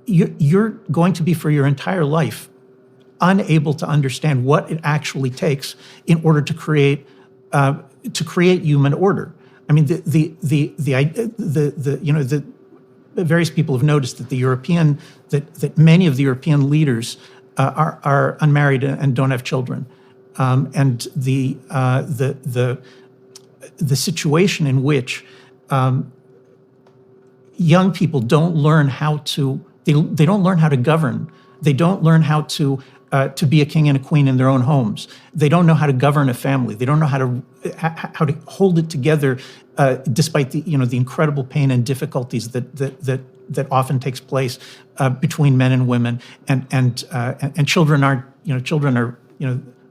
you're going to be for your entire life unable to understand what it actually takes in order to create human order. I mean, the various people have noticed that that many of the European leaders are unmarried and don't have children, and the situation in which young people don't learn how to they don't learn how to govern. They don't learn how to be a king and a queen in their own homes. They don't know how to govern a family. They don't know how to hold it together, despite the incredible pain and difficulties that often takes place between men and women, and children are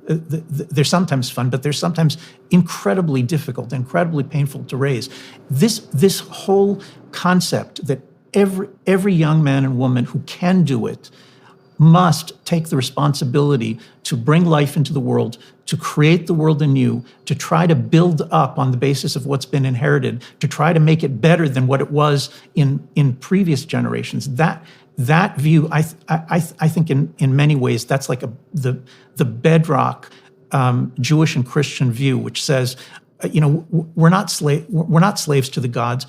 they're sometimes fun, but they're sometimes incredibly difficult, incredibly painful to raise. This whole concept that every young man and woman who can do it must take the responsibility to bring life into the world, to create the world anew, to try to build up on the basis of what's been inherited, to try to make it better than what it was in previous generations. That view, I think in many ways, that's like the bedrock Jewish and Christian view, which says, we're not slaves to the gods.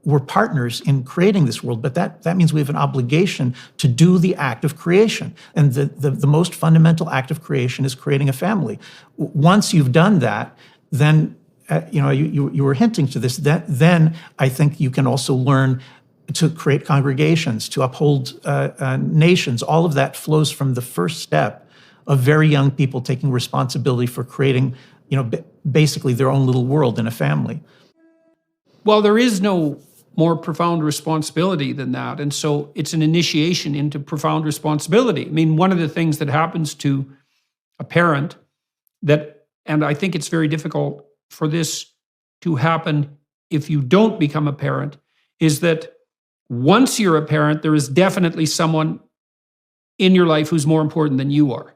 We're partners in creating this world, but that means we have an obligation to do the act of creation. And the most fundamental act of creation is creating a family. Once you've done that, then, you were hinting to this, then I think you can also learn to create congregations, to uphold nations. All of that flows from the first step of very young people taking responsibility for creating, basically their own little world in a family. Well, there is no more profound responsibility than that. And so it's an initiation into profound responsibility. I mean, one of the things that happens to a parent and I think it's very difficult for this to happen if you don't become a parent, is that once you're a parent, there is definitely someone in your life who's more important than you are.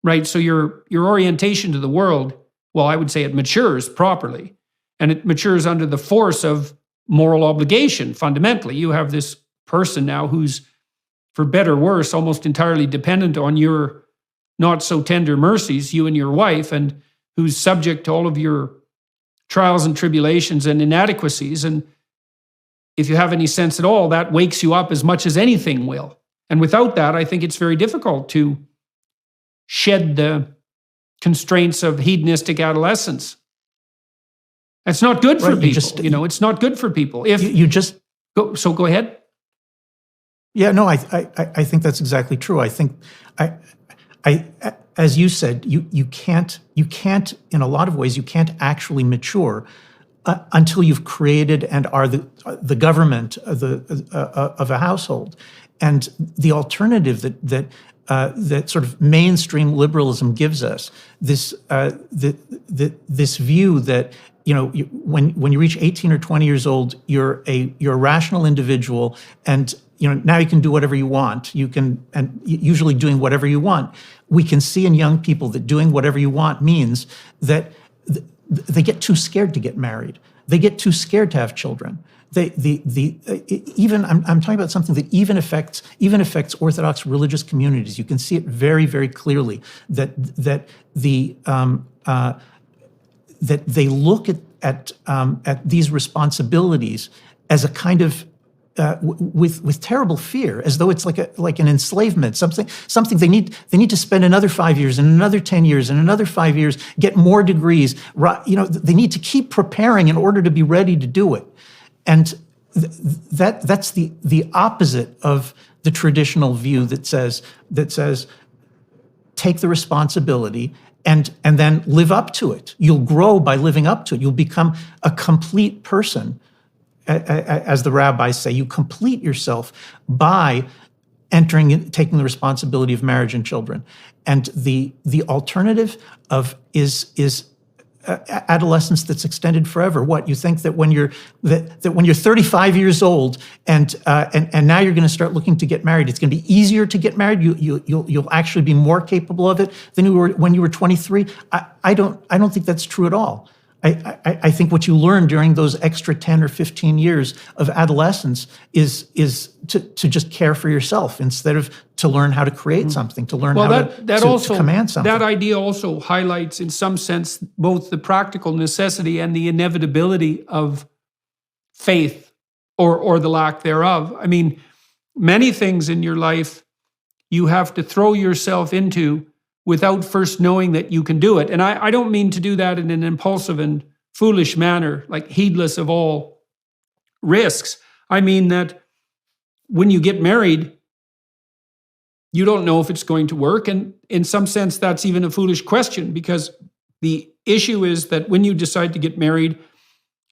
Right? So your orientation to the world, well, I would say it matures properly. And it matures under the force of moral obligation, fundamentally. You have this person now who's, for better or worse, almost entirely dependent on your not so tender mercies, you and your wife, and who's subject to all of your trials and tribulations and inadequacies. And if you have any sense at all, that wakes you up as much as anything will. And without that, I think it's very difficult to shed the constraints of hedonistic adolescence. It's not good for people. It's not good for people. If go ahead. Yeah, no, I think that's exactly true. I think as you said, you can't in a lot of ways you can't actually mature until you've created and are the government of a household. And the alternative that sort of mainstream liberalism gives us, this view that when you reach 18 or 20 years old, you're a rational individual, and now you can do whatever you want. And usually doing whatever you want. We can see in young people that doing whatever you want means that they get too scared to get married. They get too scared to have children. Even I'm talking about something that even affects Orthodox religious communities. You can see it very, very clearly that they look at these responsibilities as a kind of with terrible fear, as though it's like an enslavement, something they need to spend another 5 years and another 10 years and another 5 years, get more degrees. They need to keep preparing in order to be ready to do it, and that's the opposite of the traditional view that says take the responsibility and then live up to it. You'll grow by living up to it. You'll become a complete person. As the rabbis say, you complete yourself by taking the responsibility of marriage and children. And the alternative is adolescence that's extended forever. What you think that when you're 35 years old and now you're going to start looking to get married, it's going to be easier to get married. You'll actually be more capable of it than you were when you were 23. I don't think that's true at all. I think what you learn during those extra 10 or 15 years of adolescence is to just care for yourself instead of to learn how to create something, to learn how to command something. That idea also highlights, in some sense, both the practical necessity and the inevitability of faith or the lack thereof. I mean, many things in your life you have to throw yourself into without first knowing that you can do it. And I don't mean to do that in an impulsive and foolish manner, like heedless of all risks. I mean that when you get married, you don't know if it's going to work. And in some sense, that's even a foolish question, because the issue is that when you decide to get married,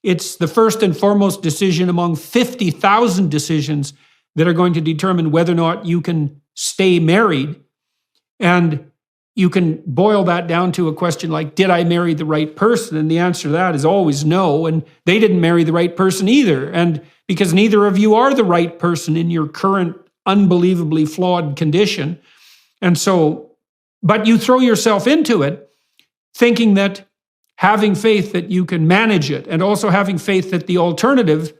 it's the first and foremost decision among 50,000 decisions that are going to determine whether or not you can stay married. And you can boil that down to a question like, did I marry the right person? And the answer to that is always no. And they didn't marry the right person either. And because neither of you are the right person in your current unbelievably flawed condition. And so, but you throw yourself into it thinking that having faith that you can manage it, and also having faith that the alternative,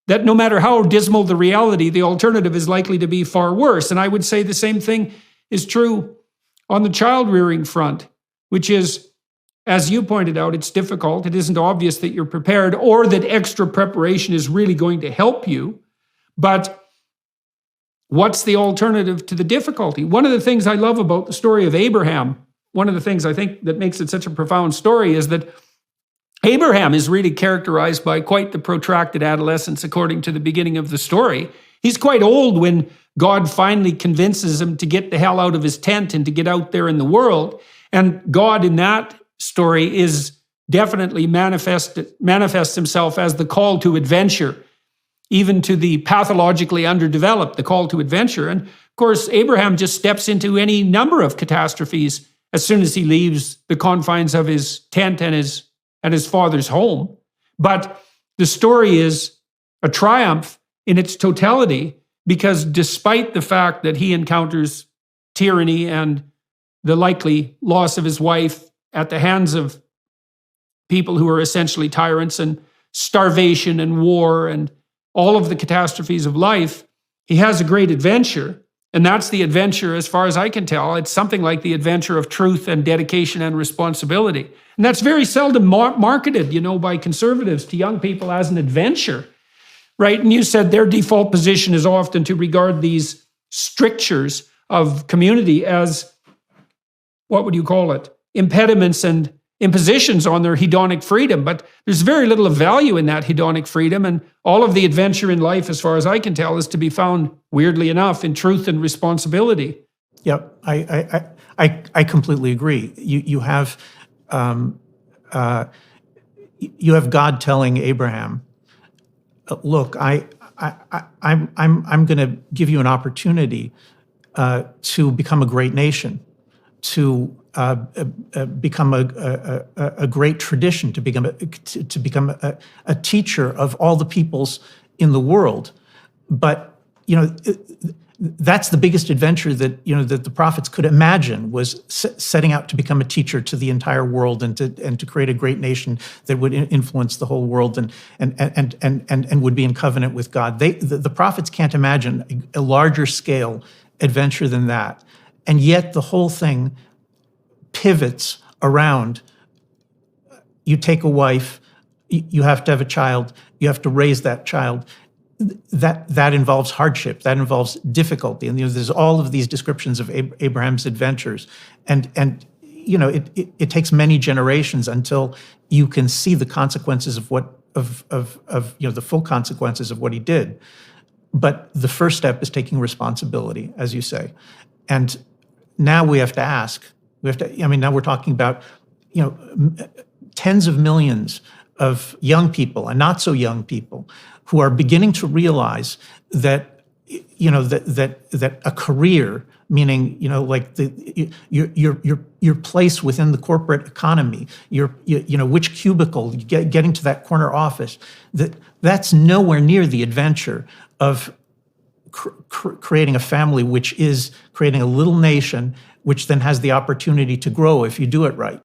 that no matter how dismal the reality, the alternative is likely to be far worse. And I would say the same thing is true on the child rearing front, which is, as you pointed out, it's difficult. It isn't obvious that you're prepared or that extra preparation is really going to help you. But what's the alternative to the difficulty? One of the things I love about the story of Abraham, one of the things I think that makes it such a profound story, is that Abraham is really characterized by quite the protracted adolescence according to the beginning of the story. He's quite old when God finally convinces him to get the hell out of his tent and to get out there in the world. And God in that story is definitely manifests himself as the call to adventure, even to the pathologically underdeveloped, the call to adventure. And of course, Abraham just steps into any number of catastrophes as soon as he leaves the confines of his tent and his father's home. But the story is a triumph in its totality, because despite the fact that he encounters tyranny and the likely loss of his wife at the hands of people who are essentially tyrants, and starvation and war and all of the catastrophes of life, he has a great adventure. And that's the adventure, as far as I can tell. It's something like the adventure of truth and dedication and responsibility. And that's very seldom marketed, by conservatives to young people as an adventure. Right? And you said their default position is often to regard these strictures of community as, what would you call it, impediments and impositions on their hedonic freedom. But there's very little of value in that hedonic freedom. And all of the adventure in life, as far as I can tell, is to be found, weirdly enough, in truth and responsibility. Yep, I completely agree. You have God telling Abraham, look, I'm going to give you an opportunity to become a great nation, to become a great tradition, to become a teacher of all the peoples in the world. But that's the biggest adventure that that the prophets could imagine, was setting out to become a teacher to the entire world and to create a great nation that would influence the whole world and would be in covenant with God. The prophets can't imagine a larger scale adventure than that, and yet the whole thing pivots around: you take a wife, you have to have a child, you have to raise that child. That involves hardship, that involves difficulty, and there's all of these descriptions of Abraham's adventures, and it takes many generations until you can see the consequences of the full consequences of what he did. But the first step is taking responsibility, as you say, and now we have to ask. Now we're talking about tens of millions of young people and not so young people who are beginning to realize that that a career, meaning like your place within the corporate economy, which cubicle, getting to that corner office, that's nowhere near the adventure of creating a family, which is creating a little nation, which then has the opportunity to grow if you do it right.